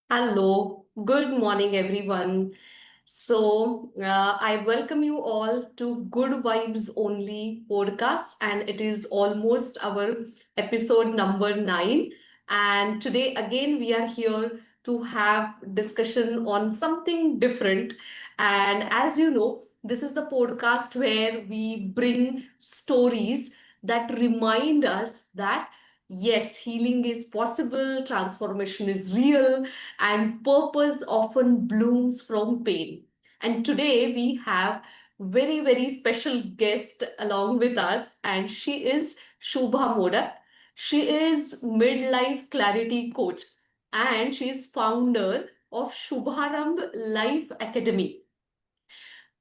Hello, good morning, everyone. I welcome you all to Good Vibes Only podcast, and it is almost our episode number 9. And today, again, we are here to have discussion on something different. And as you know, this is the podcast where we bring stories that remind us that yes, healing is possible, transformation is real, and purpose often blooms from pain. And today we have very special guest along with us, and she is Shubha Modak. She is midlife clarity coach, and she is founder of Shubharamb Life Academy,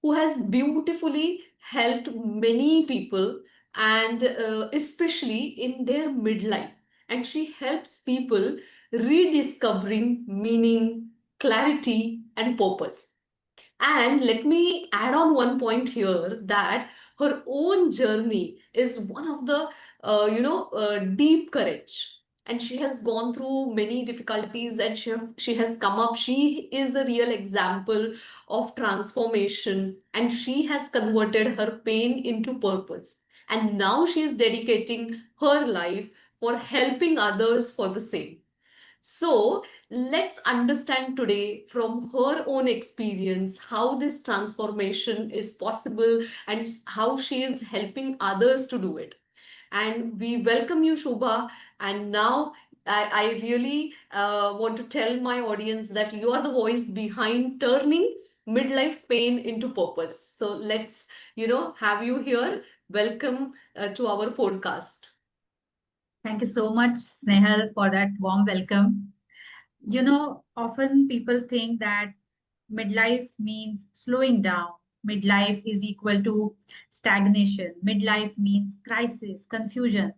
who has beautifully helped many people, and especially in their midlife. And she helps people rediscovering meaning, clarity, and purpose. And let me add on one point here that her own journey is one of the, deep courage. And she has gone through many difficulties and she has come up. She is a real example of transformation and she has converted her pain into purpose. And now she is dedicating her life for helping others for the same. So let's understand today from her own experience how this transformation is possible and how she is helping others to do it. And we welcome you, Shubha. And now I really want to tell my audience that you are the voice behind turning midlife pain into purpose. So let's, have you here. Welcome to our podcast. Thank you so much, Snehal, for that warm welcome. Often people think that midlife means slowing down. Midlife is equal to stagnation. Midlife means crisis, confusion.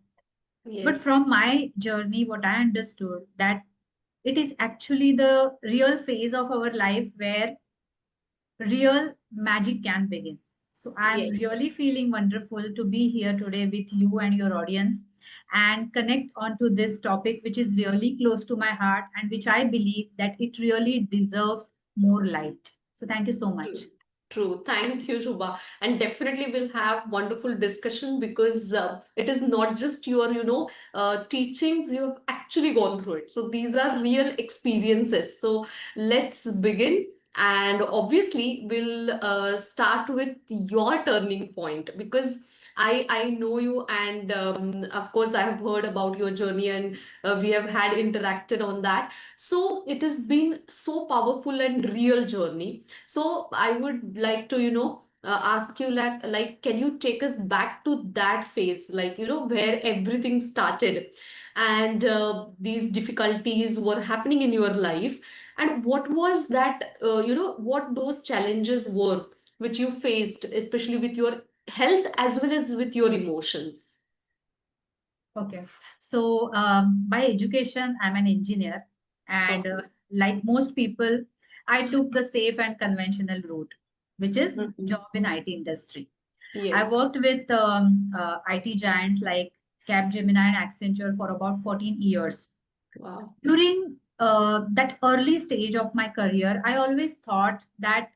But Yes. from my journey, what I understood that it is actually the real phase of our life where real magic can begin. So I'm Yes. really feeling wonderful to be here today with you and your audience and connect onto this topic, which is really close to my heart and which I believe that it really deserves more light. So thank you so much. True. True. Thank you, Shubha. And definitely we'll have wonderful discussion because it is not just your, teachings, you have actually gone through it. So these are real experiences. So let's begin. And obviously we'll start with your turning point because I know you and of course I have heard about your journey and we have had interacted on that. So it has been so powerful and real journey. So I would like to, ask you like, can you take us back to that phase, like, where everything started and these difficulties were happening in your life, and what was that, what those challenges were which you faced, especially with your health as well as with your emotions. Okay. So by education, I'm an engineer. And Okay. like most people, I took the safe and conventional route, which is Mhm. job in IT industry. I Yes. worked with IT giants like Capgemini and Accenture for about 14 years. Wow. During that early stage of my career, I always thought that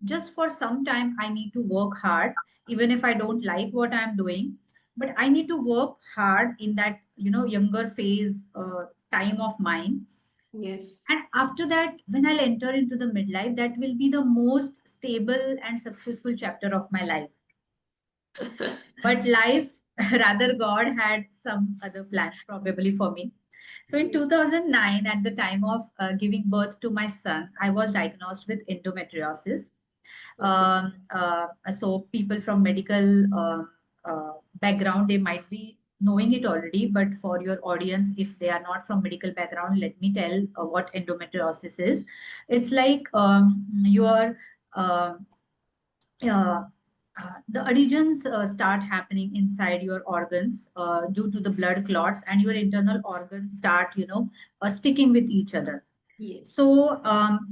just for some time, I need to work hard, even if I don't like what I'm doing. But I need to work hard in that, younger phase time of mine. Yes. And after that, when I'll enter into the midlife, that will be the most stable and successful chapter of my life. But life, rather God, had some other plans probably for me. So in 2009, at the time of giving birth to my son, I was diagnosed with endometriosis. Okay. So people from medical background, they might be knowing it already, but for your audience, if they are not from medical background, let me tell what endometriosis is. It's like your uh, uh, the adhesions start happening inside your organs due to the blood clots, and your internal organs start, sticking with each other. Yes. So,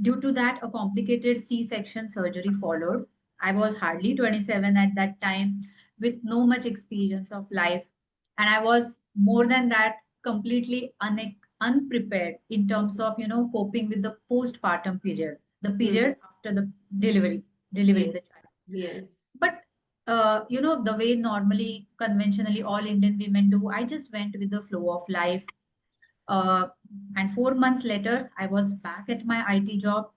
due to that, a complicated C-section surgery followed. I was hardly 27 at that time, with no much experience of life. And I was more than that, completely unprepared in terms of, coping with the postpartum period, the Hmm. period after the delivery, delivering the Yes. child. Yes. But the way normally, conventionally, all Indian women do, I just went with the flow of life. Uh, and 4 months later, I was back at my IT job.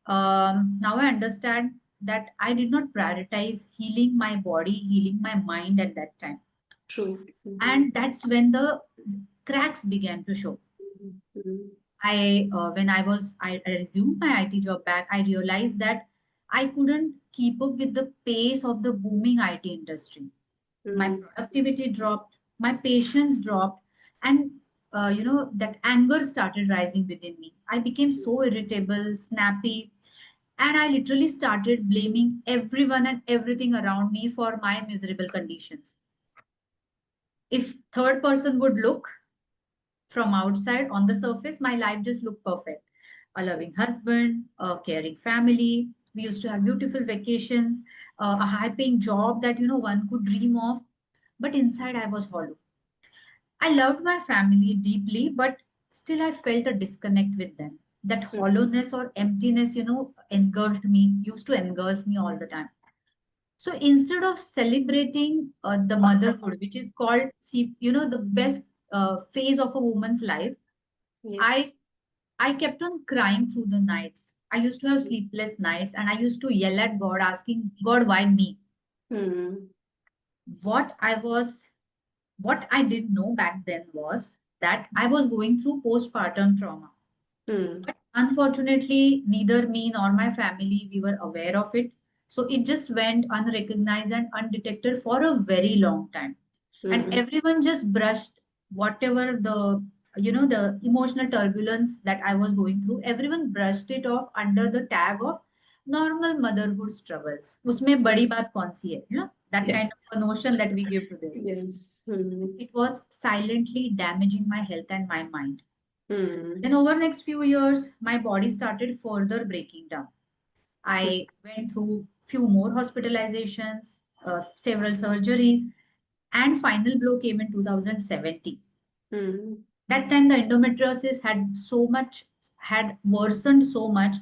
Now I understand that I did not prioritize healing my body, healing my mind at that time. True. Mm-hmm. And that's when the cracks began to show. Mm-hmm. When I resumed my IT job back, I realized that I couldn't keep up with the pace of the booming IT industry. My Mm-hmm. productivity dropped, my patience dropped, and that anger started rising within me. I became so irritable, snappy, and I literally started blaming everyone and everything around me for my miserable conditions. If third person would look from outside, on the surface, my life just looked perfect. A loving husband, a caring family. We used to have beautiful vacations, a high paying job that, one could dream of. But inside, I was hollow. I loved my family deeply, but still I felt a disconnect with them. That hollowness or emptiness, used to engulf me all the time. So instead of celebrating the motherhood, which is called, see, the best phase of a woman's life, I Yes. I kept on crying through the nights. I used to have sleepless nights, and I used to yell at God, asking God, why me? Hmm. What I was, what I didn't know back then was that I was going through postpartum trauma. Hmm. But unfortunately, neither me nor my family, we were aware of it. So it just went unrecognized and undetected for a very long time. And Hmm. everyone just brushed whatever the emotional turbulence that I was going through, everyone brushed it off under the tag of normal motherhood struggles. Usme badi baat kaun si hai? That kind Yes. of a notion that we give to this. Yes. Hmm. It was silently damaging my health and my mind. Hmm. Then over next few years, my body started further breaking down. I went through few more hospitalizations, several surgeries, and final blow came in 2017. Hmm. That time the endometriosis had worsened so much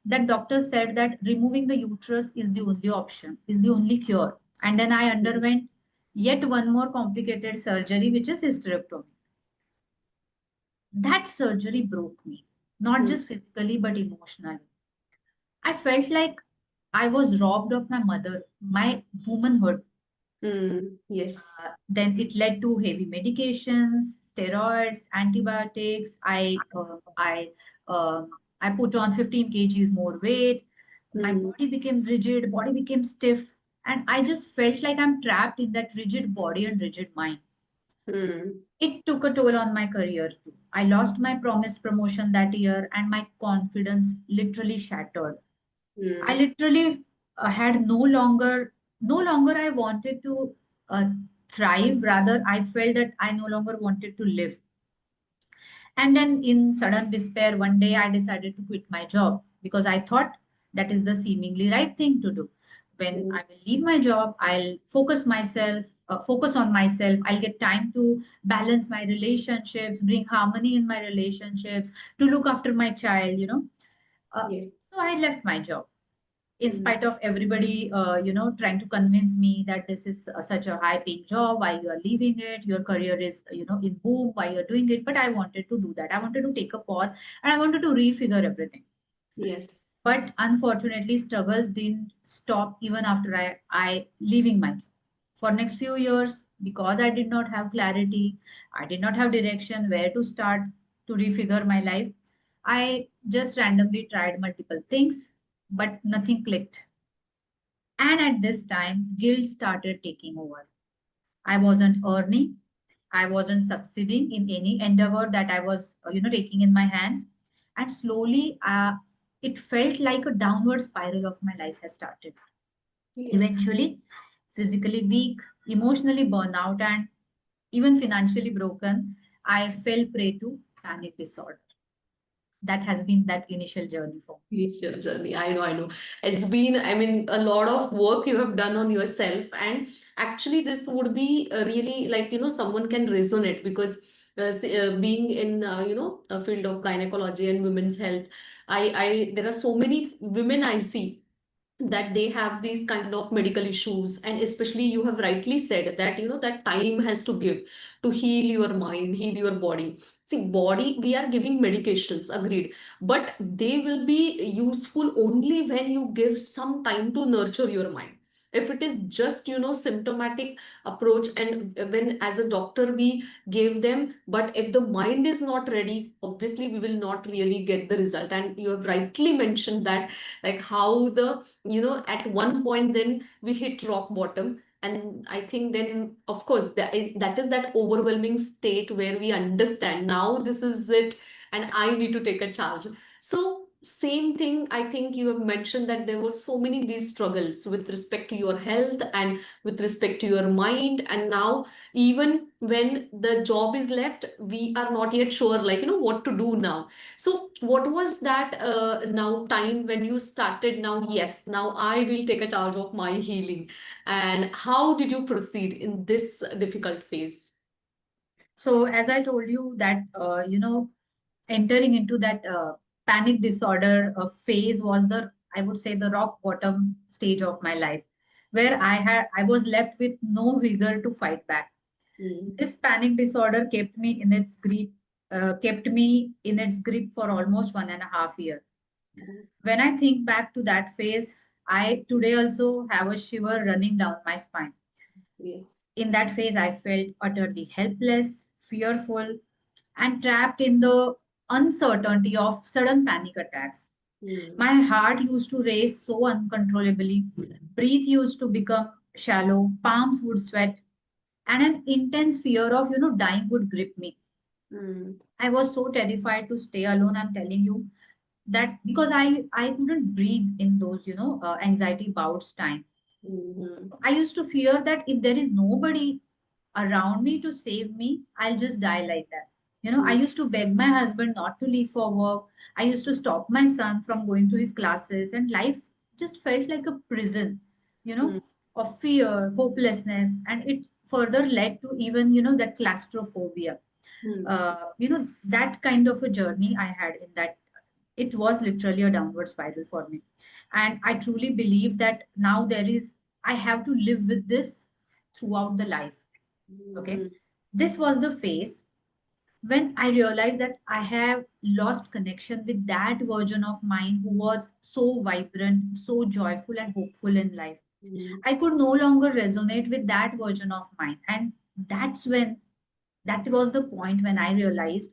that doctors said that removing the uterus is the only option, is the only cure. And then I underwent yet one more complicated surgery, which is hysterectomy. That surgery broke me, not Hmm. just physically but emotionally. I felt like I was robbed of my mother, my womanhood. Hmm. Yes. Then it led to heavy medications, steroids, antibiotics. I put on 15 kgs more weight. My Hmm. body became rigid, body became stiff, and I just felt like I'm trapped in that rigid body and rigid mind. Hmm. It took a toll on my career too. I lost my promised promotion that year, and my confidence literally shattered. I Hmm. literally had no longer I wanted to uh, thrive. Rather, I felt that I no longer wanted to live. And then, in sudden despair, one day I decided to quit my job because I thought that is the seemingly right thing to do. When Hmm. I will leave my job, I'll focus on myself. I'll get time to balance my relationships, bring harmony in my relationships, to look after my child. Uh, Yes. so I left my job in Hmm. spite of everybody trying to convince me that this is such a high paying job, why you are leaving it, your career is in boom, why you're doing it. But I wanted to do that, I wanted to take a pause, and I wanted to refigure everything. Yes. But unfortunately, struggles didn't stop even after I leaving my job. For next few years, because I did not have clarity, I did not have direction where to start to refigure my life, I just randomly tried multiple things, but nothing clicked. And at this time, guilt started taking over. I wasn't earning, I wasn't succeeding in any endeavor that I was, taking in my hands. And slowly, it felt like a downward spiral of my life has started. Yes. Eventually, physically weak, emotionally burned out, and even financially broken, I fell prey to panic disorder. That has been that initial journey for me. Initial journey. I know, I know. It's been, I mean, a lot of work you have done on yourself. And actually, this would be really like, someone can resonate because being in a field of gynecology and women's health, I there are so many women I see that they have these kind of medical issues, and especially you have rightly said that that time has to give to heal your mind, heal your body. See, body, we are giving medications, agreed, but they will be useful only when you give some time to nurture your mind. If it is just symptomatic approach, and when as a doctor we gave them, but if the mind is not ready, obviously we will not really get the result. And you have rightly mentioned that, like how the at one point then we hit rock bottom. And I think then of course that is that overwhelming state where we understand now this is it, and I need to take a charge. So same thing, I think you have mentioned that there were so many these struggles with respect to your health and with respect to your mind. And now even when the job is left, we are not yet sure, like what to do now. So, what was that now time when you started? Now, yes, now I will take a charge of my healing. And how did you proceed in this difficult phase? So as I told you that, entering into that panic disorder phase was the, I would say, the rock bottom stage of my life, where I was left with no vigor to fight back. Mm, This panic disorder kept me in its grip for almost 1.5 years. mm, When I think back to that phase, I today also have a shiver running down my spine. yes. In that phase, I felt utterly helpless, fearful, and trapped in the uncertainty of sudden panic attacks. Mm, My heart used to race so uncontrollably, breath used to become shallow, palms would sweat, and an intense fear of, dying would grip me. mm, I was so terrified to stay alone, I'm telling you, that because I couldn't breathe in those, anxiety bouts time. mm, I used to fear that if there is nobody around me to save me, I'll just die like that. I mm, used to beg my husband not to leave for work. I used to stop my son from going to his classes, and life just felt like a prison, you know, mm, of fear, hopelessness, and it further led to even, that claustrophobia. mm, That kind of a journey I had in that. It was literally a downward spiral for me. And I truly believe that now I have to live with this throughout the life. Okay. mm, This was the phase when I realized that I have lost connection with that version of mine who was so vibrant, so joyful, and hopeful in life. mm, I could no longer resonate with that version of mine. And that's when, that was the point when I realized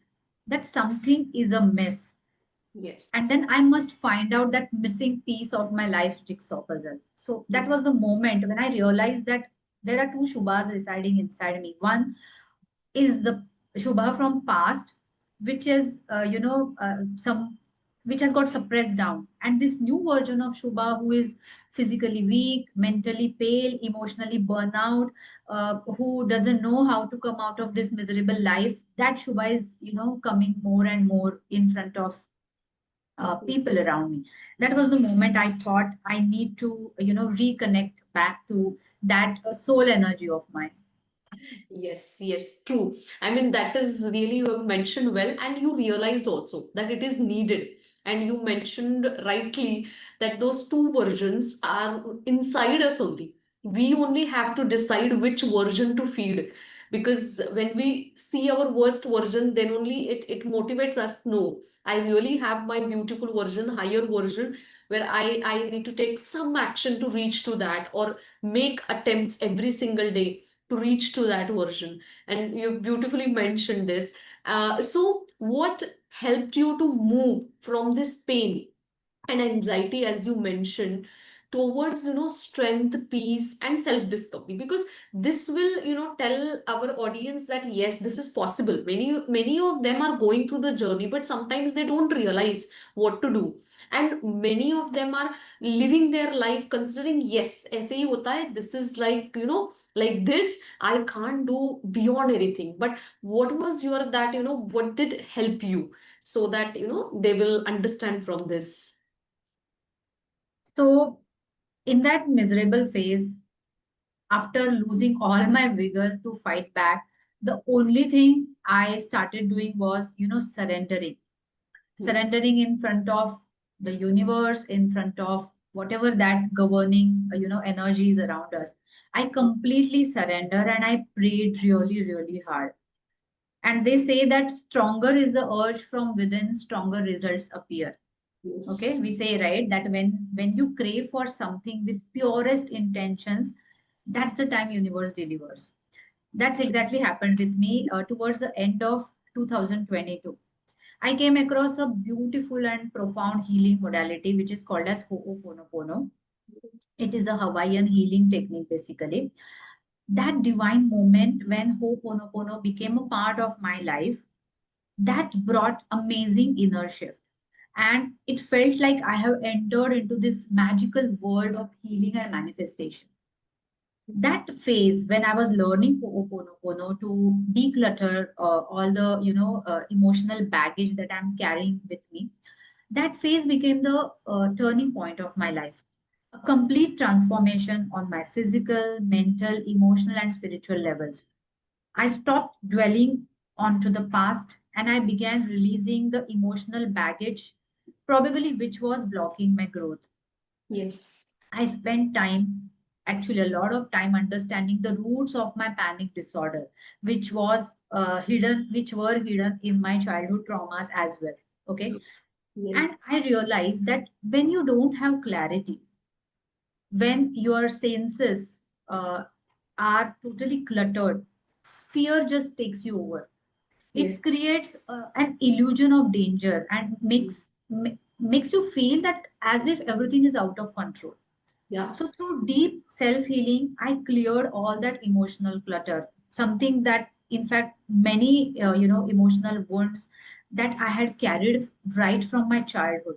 that something is amiss. yes. And then I must find out that missing piece of my life's jigsaw puzzle. So that Mm, was the moment when I realized that there are two Shubhas residing inside me. One is the Shubha from past, which is some which has got suppressed down, and this new version of Shubha who is physically weak, mentally pale, emotionally burnout, who doesn't know how to come out of this miserable life. That Shubha is coming more and more in front of people around me. That was the moment I thought I need to reconnect back to that soul energy of mine. yes, yes, true. I mean, that is really, you have mentioned well, and you realized also that it is needed. And you mentioned rightly that those two versions are inside us only. We only have to decide which version to feed. Because when we see our worst version, then only it motivates us. No, I really have my beautiful version, higher version, where I need to take some action to reach to that, or make attempts every single day to reach to that version. And you beautifully mentioned this. So what helped you to move from this pain and anxiety, as you mentioned, towards strength, peace, and self discovery? Because this will tell our audience that yes, this is possible. Many of them are going through the journey, but sometimes they don't realize what to do. And many of them are living their life considering, yes, ऐसे ही होता है, this is like like this, I can't do beyond anything. But what was your that what did help you, so that they will understand from this? So, in that miserable phase, after losing all my vigor to fight back, The only thing I started doing was, surrendering. Yes. Surrendering in front of the universe, in front of whatever that governing, energies around us. I completely surrender and I prayed really, really hard. And they say that stronger is the urge from within, stronger results appear. Okay, Yes. we say, right, that when you crave for something with purest intentions, that's the time universe delivers. That's exactly happened with me towards the end of 2022. I came across a beautiful and profound healing modality which is called as Ho'oponopono. It is a Hawaiian healing technique basically. That divine moment when Ho'oponopono became a part of my life, that brought amazing inner shift. And it felt like I have entered into this magical world of healing and manifestation. That phase when I was learning Ho'oponopono to declutter all the emotional baggage that I'm carrying with me, that phase became the turning point of my life. A complete transformation on my physical, mental, emotional, and spiritual levels. I stopped dwelling onto the past and I began releasing the emotional baggage, probably which was blocking my growth. Yes. I spent time, actually a lot of time, understanding the roots of my panic disorder, which were hidden in my childhood traumas as well. Okay. Yes. And I realized that when you don't have clarity, when your senses are totally cluttered, fear just takes you over. Yes. It creates an illusion of danger and makes you feel that as if everything is out of control. Yeah. So through deep self healing, I cleared all that emotional clutter, something that in fact many emotional wounds that I had carried right from my childhood.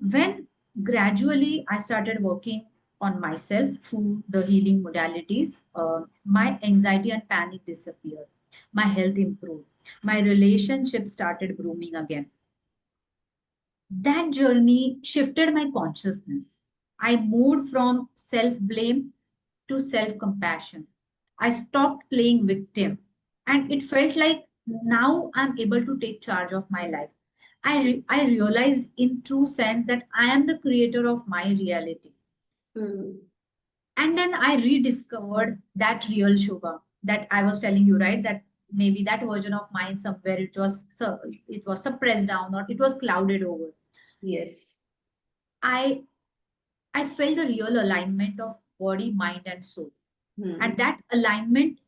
When gradually I started working on myself through the healing modalities, my anxiety and panic disappeared. My health improved. My relationship started blooming again. That journey shifted my consciousness. I moved from self blame to self compassion. I stopped playing victim, and it felt like now I'm able to take charge of my life. I realized in true sense that I am the creator of my reality. Mm. And then I rediscovered that real Shubha that I was telling you, right? That maybe that version of mine somewhere it was suppressed down or it was clouded over. Yes. I I felt the real alignment of body, mind, and soul. And Hmm. that alignment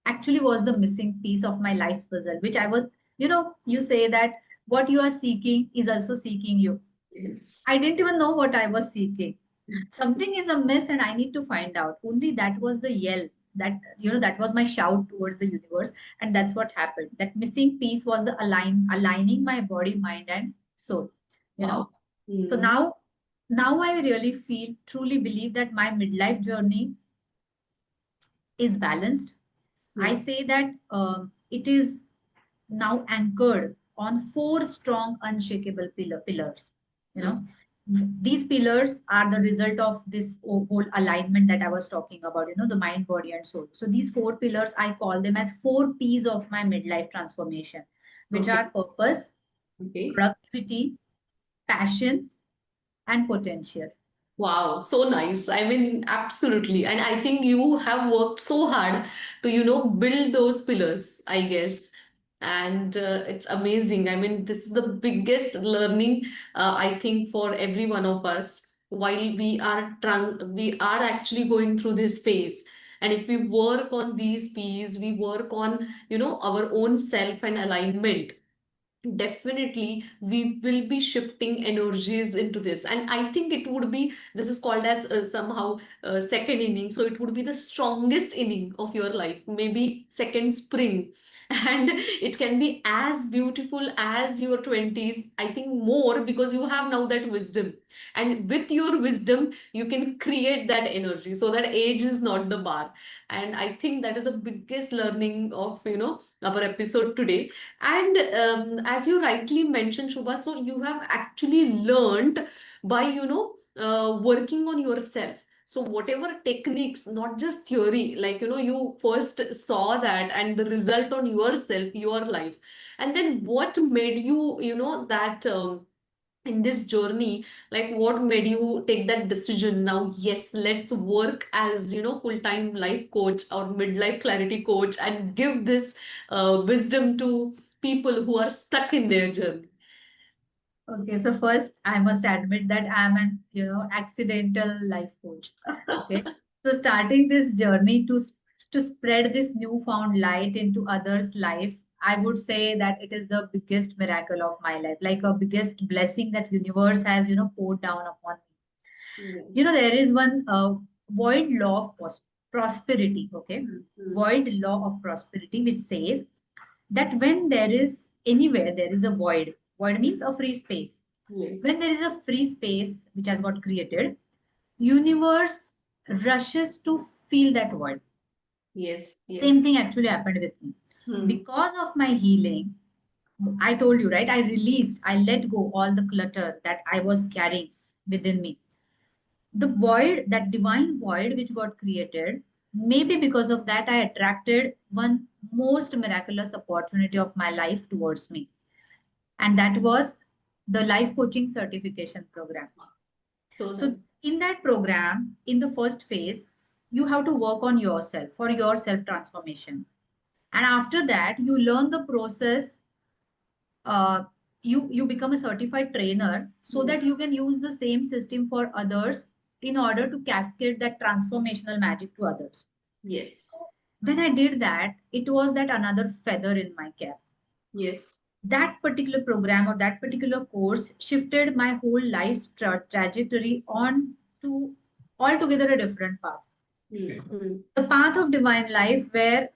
actually was the missing piece of my life puzzle, which I was, you say that what you are seeking is also seeking you. Yes. I didn't even know what I was seeking. Something is amiss and I need to find out. Only that was the yell. That was my shout towards the universe. And that's what happened. That missing piece was the aligning my body, mind, and soul. You know. Wow. So Hmm. now I really feel, truly believe that my midlife journey is balanced. I Yeah. say that it is now anchored on four strong, unshakable pillars. You Yeah. know, these pillars are the result of this whole alignment that I was talking about. The mind, body, and soul. So these four pillars, I call them as four P's of my midlife transformation, which Okay. are purpose, Okay. productivity, passion, and potential. Wow, so nice. I mean, absolutely. And I think you have worked so hard to, build those pillars, I guess. And it's amazing. I mean, this is the biggest learning, I think, for every one of us while we are actually going through this phase. And if we work on these P's, we work on, our own self and alignment, definitely we will be shifting energies into this. And I think it would be, this is called as somehow second inning, so it would be the strongest inning of your life, maybe second spring. And it can be as beautiful as your 20s, I think more, because you have now that wisdom, and with your wisdom you can create that energy, so that age is not the bar. And I think that is the biggest learning of, our episode today. And as you rightly mentioned, Shubha, so you have actually learned by, working on yourself. So whatever techniques, not just theory, like, you first saw that and the result on yourself, your life. And then what made you, that in this journey, like what made you take that decision now, yes, let's work as, full-time life coach or midlife clarity coach and give this wisdom to people who are stuck in their journey. Okay, so first I must admit that I'm an, accidental life coach. Okay. So starting this journey to spread this newfound light into others' life, I would say that it is the biggest miracle of my life, like a biggest blessing that universe has, poured down upon me. Mm. There is one void law of prosperity, okay? Mm. Void law of prosperity, which says that when there is anywhere there is a void means a free space. Yes. When there is a free space which has got created, universe rushes to fill that void. Yes. Same Yes. thing actually happened with me. Hmm. Because of my healing, I told you, right? I released, I let go all the clutter that I was carrying within me. The void, that divine void which got created, maybe because of that, I attracted one most miraculous opportunity of my life towards me. And that was the life coaching certification program. So So, nice. in that program, in the first phase, you have to work on yourself for your self transformation. And after that, you learn the process. You become a certified trainer so Hmm. that you can use the same system for others in order to cascade that transformational magic to others. Yes. So when I did that, it was that another feather in my cap. Yes. That particular program or that particular course shifted my whole life's trajectory on to altogether a different path. Hmm. Hmm. The path of divine life, where,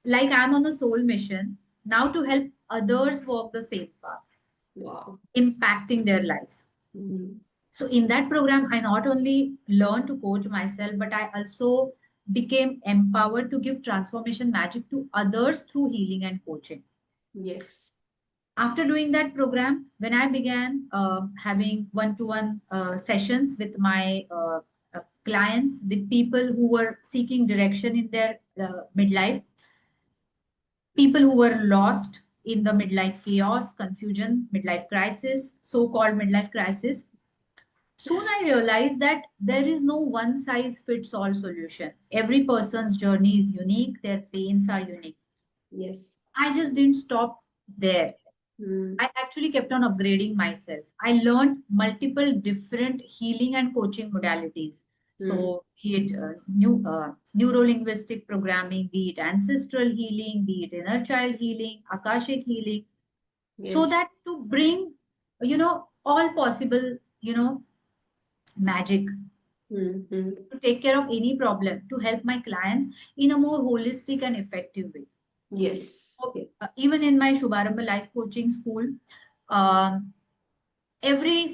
like, I'm on a soul mission now to help others walk the same path, Wow. impacting their lives. Hmm. So, in that program, I not only learned to coach myself, but I also became empowered to give transformation magic to others through healing and coaching. Yes. After doing that program, when I began having one-to-one sessions with my clients, with people who were seeking direction in their midlife, people who were lost in the midlife chaos, confusion, midlife crisis, so-called midlife crisis, soon I realized that there is no one size fits all solution. Every person's journey is unique, their pains are unique. Yes. I just didn't stop there. Hmm. I actually kept on upgrading myself. I learned multiple different healing and coaching modalities. Hmm. So, be it neuro linguistic programming, be it ancestral healing, be it inner child healing, Akashic healing, so Yes. that to bring, all possible, magic Hmm. Hmm. to take care of any problem, to help my clients in a more holistic and effective way. Yes. Okay. Even in my Shubharamba Life Coaching School, um, every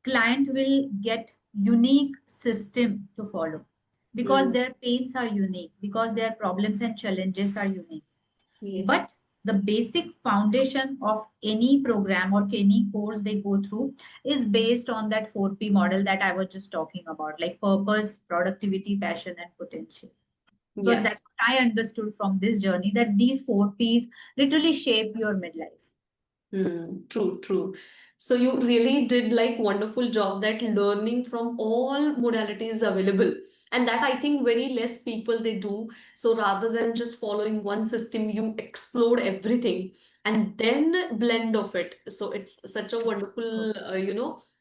client will get unique system to follow because Hmm. their pains are unique, because their problems and challenges are unique. But Yes. the basic foundation of any program or any course they go through is based on that 4P model that I was just talking about, like purpose, productivity, passion, and potential. Because that's Yes. what I understood from this journey, that these 4Ps literally shape your midlife. Hmm, true, true. So you really did like wonderful job that learning from all modalities available. And that I think very less people they do. So rather than just following one system, you explore everything and then blend of it. So it's such a wonderful,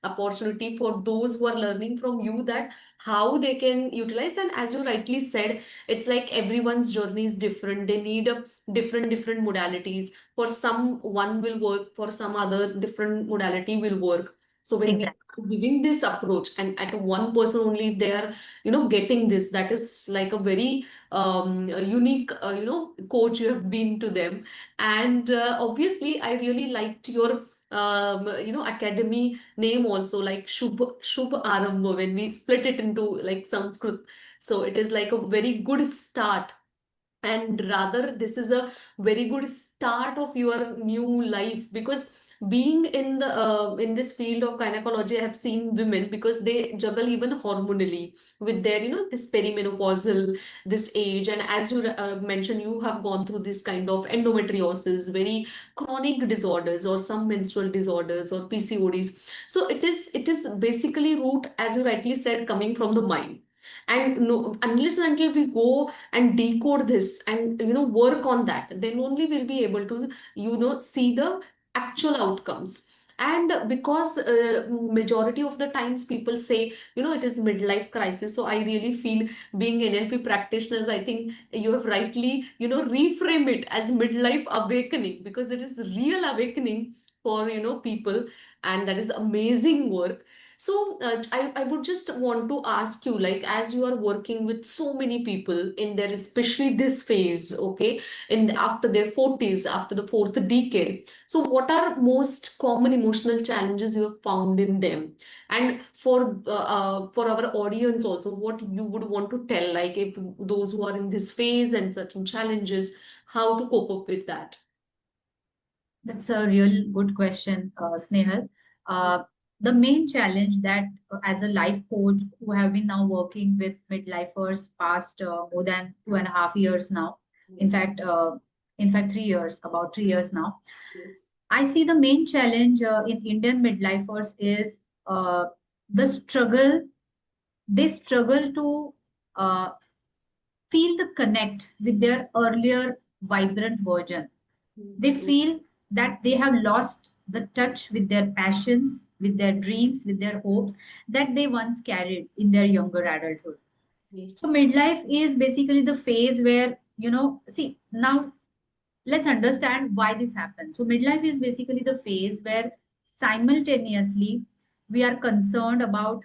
opportunity for those who are learning from you that how they can utilize. And as you rightly said, it's like everyone's journey is different. They need a different modalities. For some one will work, for some other different modality will work. So when we Exactly. are giving this approach and at one person only if they are getting this, that is like a very unique coach you have been to them. And obviously I really liked your academy name also, like Shubh Arambha, when we split it into like Sanskrit. So it is like a very good start, and rather this is a very good start of your new life, because being in this field of gynecology, I have seen women because they juggle even hormonally with their, this perimenopausal, this age. And as you mentioned, you have gone through this kind of endometriosis, very chronic disorders, or some menstrual disorders, or PCODs. So it is basically root, as you rightly said, coming from the mind. And no, unless and until we go and decode this and work on that, then only we'll be able to see the actual outcomes. And because majority of the times people say it is midlife crisis, so I really feel, being NLP practitioners, I think you have rightly reframe it as midlife awakening, because it is real awakening for people. And that is amazing work. So I would just want to ask you, like, as you are working with so many people in their, especially this phase, okay, in after their 40s, after the fourth decade, so what are most common emotional challenges you have found in them? And for our audience also, what you would want to tell, like, if those who are in this phase and certain challenges, how to cope up with that? That's a real good question, Snehal. Uh, the main challenge that, as a life coach who have been now working with midlifers past more than 2.5 years now, in Yes, fact, uh, in fact 3 years, about 3 years now, yes, I see the main challenge in Indian midlifers is the struggle. They struggle to uh, feel the connect with their earlier vibrant version. They true. feel that they have lost the touch with their passions, with their dreams, with their hopes that they once carried in their younger adulthood. So, Yes, midlife is basically the phase where, see, now let's understand why this happens. So, midlife is basically the phase where simultaneously we are concerned about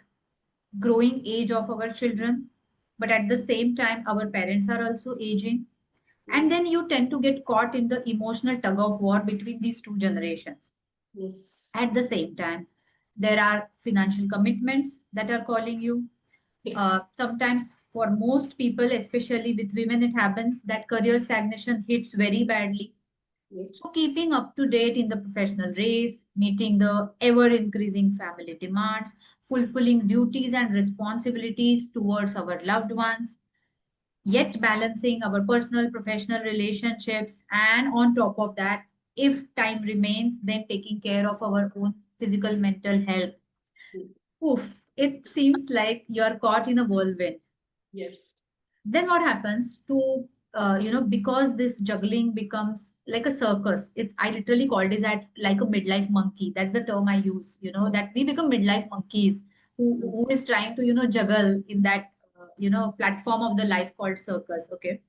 growing age of our children, but at the same time, our parents are also aging. And yes, then you tend to get caught in the emotional tug of war between these two generations. yes, At the same time, there are financial commitments that are calling you. yes, Sometimes, for most people, especially with women, it happens that career stagnation hits very badly. So, yes, keeping up to date in the professional race, meeting the ever increasing family demands, fulfilling duties and responsibilities towards our loved ones, yet balancing our personal professional relationships, and on top of that, if time remains, then taking care of our own physical mental health. Oof, it seems like you're caught in a whirlwind. yes, Then what happens to, because this juggling becomes like a circus. It's, I literally called it that, like a midlife monkey. That's the term I use, that we become midlife monkeys who is trying to, juggle in that platform of the life called circus. Okay.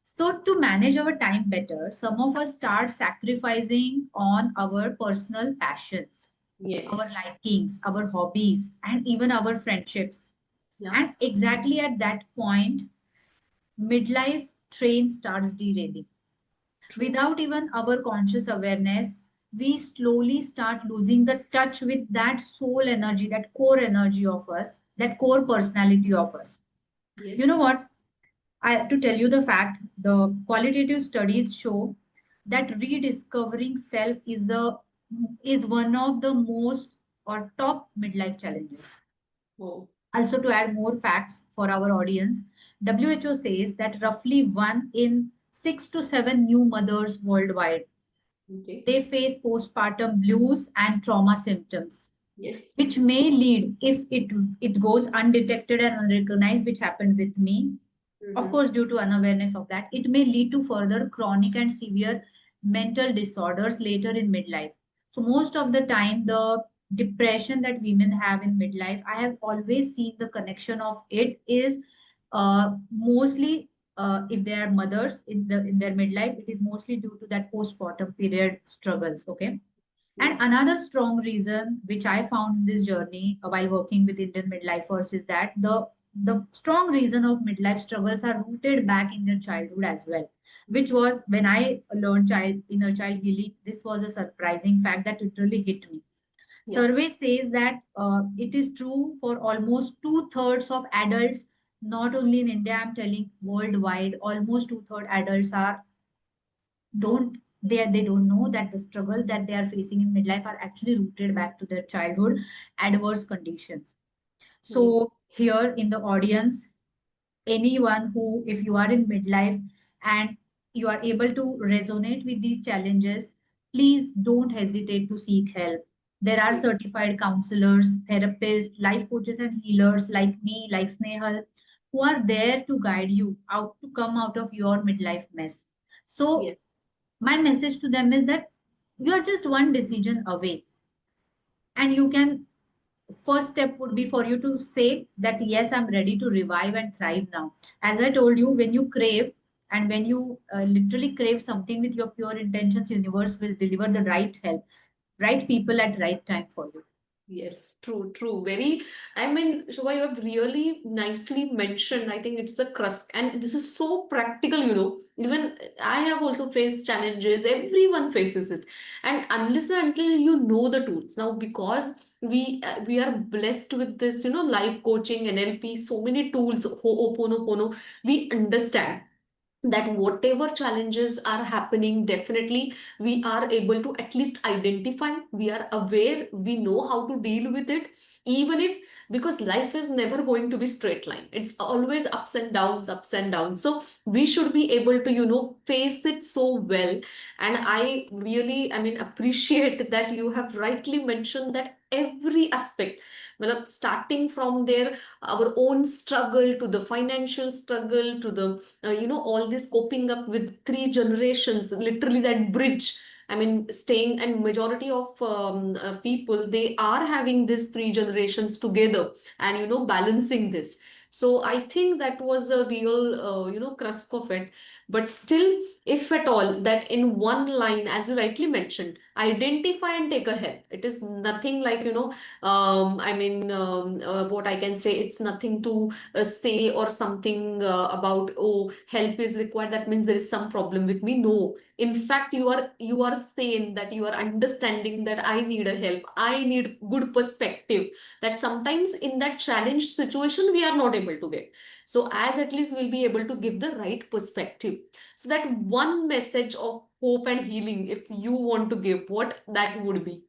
So, to manage our time better, some of us start sacrificing on our personal passions, our yes, likings, our hobbies, and even our friendships. yeah, And exactly at that point, midlife train starts derailing. true, Without even our conscious awareness, we slowly start losing the touch with that soul energy, that core energy of us, that core personality of us. You know yes, what? To tell you the fact, the qualitative studies show that rediscovering self is one of the most or top midlife challenges. oh, Also, to add more facts for our audience, WHO says that roughly 1 in 6 to 7 new mothers worldwide, okay, they face postpartum blues and trauma symptoms, yes, which may lead, if it goes undetected and unrecognized, which happened with me, of mm-hmm. course, due to unawareness of that, it may lead to further chronic and severe mental disorders later in midlife. So, most of the time, the depression that women have in midlife, I have always seen the connection of it is mostly, if they are mothers in their midlife, it is mostly due to that postpartum period struggles. Okay. And Yes, another strong reason which I found in this journey while working with Indian midlifers is that the strong reason of midlife struggles are rooted back in their childhood as well, which was when I learned child inner child healing. This was a surprising fact that literally hit me. yeah, Survey says that it is true for almost two-thirds of adults, not only in India, I'm telling worldwide, almost two-thirds adults are don't They don't know that the struggles that they are facing in midlife are actually rooted back to their childhood adverse conditions. Yes. So here in the audience, anyone who, if you are in midlife and you are able to resonate with these challenges, please don't hesitate to seek help. There are certified counselors, therapists, life coaches, and healers like me, like Snehal, who are there to guide you out to come out of your midlife mess. So, Yes. my message to them is that you are just one decision away, and you can, first step would be for you to say that yes, I'm ready to revive and thrive now. As I told you, when you crave, and when you literally crave something with your pure intentions, universe will deliver the right help, right people at right time for you. Yes, true, true. Very, I mean, Shubha, you have really nicely mentioned. I think it's a crust, and this is so practical, you know. Even I have also faced challenges, everyone faces it. And unless and until you know the tools. Now, because we are blessed with this, you know, life coaching, NLP, so many tools, Ho'oponopono, we understand that whatever challenges are happening, definitely we are able to at least identify, we are aware, we know how to deal with it. Even if, because life is never going to be straight line, it's always ups and downs, ups and downs, so we should be able to, you know, face it so well. And I really, I mean, appreciate that you have rightly mentioned that every aspect, well, starting from their our own struggle to the financial struggle to the you know, all this coping up with three generations, literally that bridge. I mean, staying, and majority of people, they are having these three generations together, and you know, balancing this. So I think that was a real you know, crust of it. But still, if at all, that in one line, as you rightly mentioned, identify and take a help. It is nothing like, you know, I mean, what I can say, it's nothing to say or something about, oh, help is required, that means there is some problem with me. No, in fact, you are saying that you are understanding that I need a help, I need good perspective, that sometimes in that challenged situation we are not able to get. So as at least we'll be able to give the right perspective. So that one message of hope and healing, if you want to give, what that would be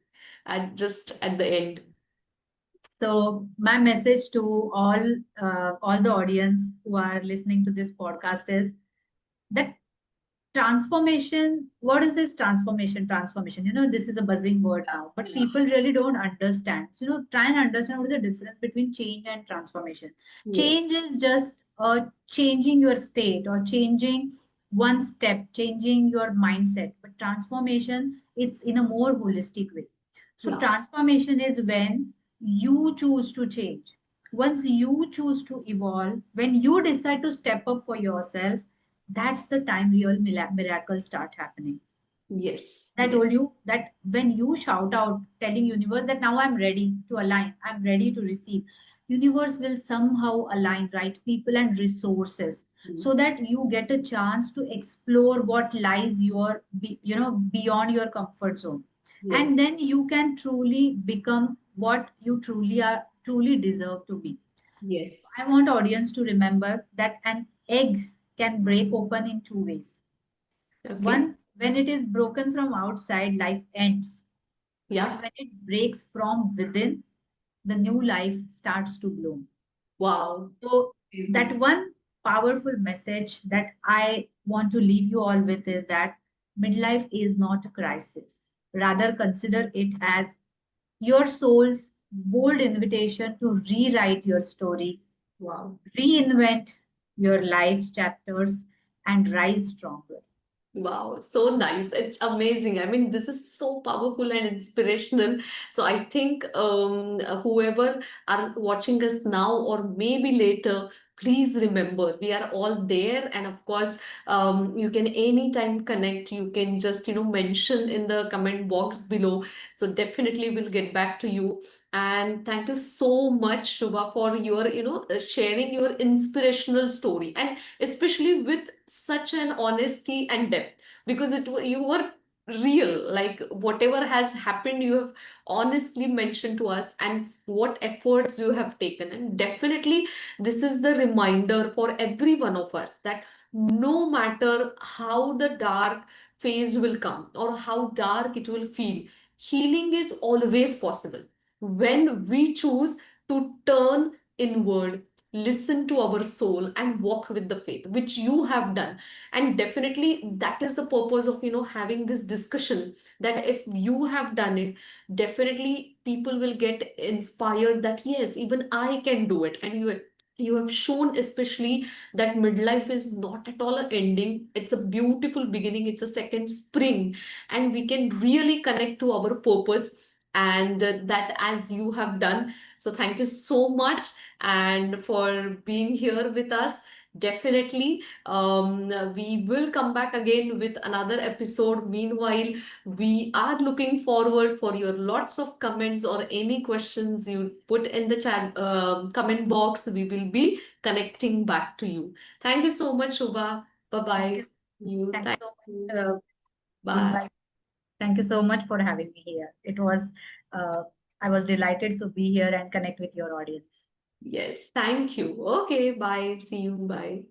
at just at the end. So my message to all the audience who are listening to this podcast is that transformation, what is this transformation, this is a buzzing word now, but Yeah. people really don't understand. So, try and understand what is the difference between change and transformation. Yes. Change is just changing your state or changing one step, changing your mindset, but transformation, it's in a more holistic way. So Yeah. transformation is when you choose to change, once you choose to evolve, when you decide to step up for yourself, that's the time real miracles start happening. Yes. I Yes. told you that when you shout out telling universe that now I'm ready to align, I'm ready to receive, universe will somehow align right people and resources Mm. so that you get a chance to explore what lies beyond your comfort zone. Yes. And then you can truly become what you truly deserve to be. I Yes. want audience to remember that an egg can break open in two ways. Okay. Once, when it is broken from outside, life ends. But Yeah. when it breaks from within, the new life starts to bloom. Wow. So, that Amazing. one powerful message that I want to leave you all with is that midlife is not a crisis. Rather, consider it as your soul's bold invitation to rewrite your story, Wow. reinvent your life chapters, and rise stronger. Wow, so nice. It's amazing. I mean, this is so powerful and inspirational. So I think whoever are watching us now or maybe later, please remember we are all there. And of course, you can anytime connect. You can just, you know, mention in the comment box below. So definitely we'll get back to you. And thank you so much, Shubha, for your, you know, sharing your inspirational story. And especially with such an honesty and depth, because you were real, like whatever has happened you have honestly mentioned to us, and what efforts you have taken. And definitely this is the reminder for every one of us that no matter how the dark phase will come or how dark it will feel, healing is always possible when we choose to turn inward, listen to our soul, and walk with the faith, which you have done. And definitely that is the purpose of having this discussion, that if you have done it, definitely people will get inspired that yes, even I can do it. And you have shown especially that midlife is not at all an ending, it's a beautiful beginning, it's a second spring, and we can really connect to our purpose, and that as you have done. So thank you so much and for being here with us. Definitely, we will come back again with another episode. Meanwhile, we are looking forward for your lots of comments or any questions you put in the chat comment box. We will be connecting back to you. Thank you so much, Shubha. Bye Thank bye. you. You. Thank you Thank so you. much, Bye. invite. Thank you so much for having me here. Uh, I was delighted to be here and connect with your audience. Yes. Thank you. Okay. Bye. See you. Bye.